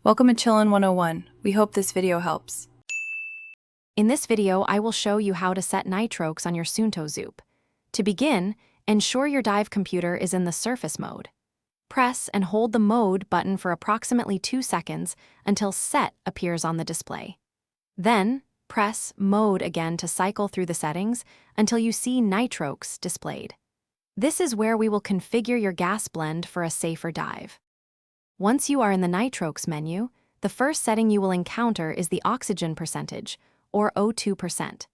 Welcome to Chillin' 101. We hope this video helps. In this video, I will show you how to set Nitrox on your Suunto Zoop. To begin, ensure your dive computer is in the surface mode. Press and hold the Mode button for approximately 2 seconds until Set appears on the display. Then, press Mode again to cycle through the settings until you see Nitrox displayed. This is where we will configure your gas blend for a safer dive. Once you are in the Nitrox menu, the first setting you will encounter is the oxygen percentage, or O2%.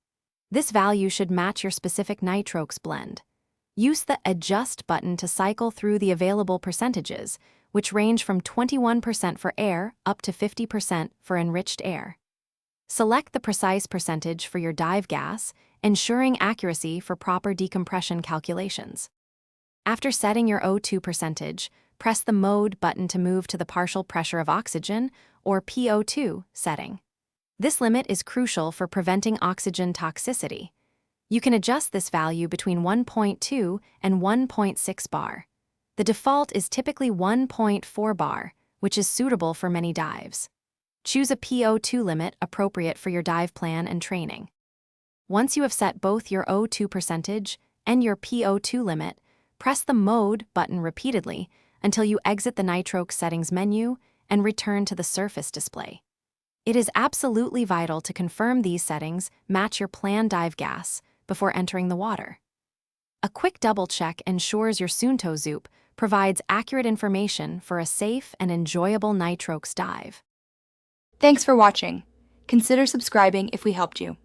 This value should match your specific Nitrox blend. Use the Adjust button to cycle through the available percentages, which range from 21% for air up to 50% for enriched air. Select the precise percentage for your dive gas, ensuring accuracy for proper decompression calculations. After setting your O2 percentage, press the Mode button to move to the partial pressure of oxygen, or PO2, setting. This limit is crucial for preventing oxygen toxicity. You can adjust this value between 1.2 and 1.6 bar. The default is typically 1.4 bar, which is suitable for many dives. Choose a PO2 limit appropriate for your dive plan and training. Once you have set both your O2 percentage and your PO2 limit, press the Mode button repeatedly until you exit the Nitrox settings menu and return to the surface display. It is absolutely vital to confirm these settings match your planned dive gas before entering the water. A quick double check ensures your Suunto Zoop provides accurate information for a safe and enjoyable Nitrox dive. Thanks for watching. Consider subscribing if we helped you.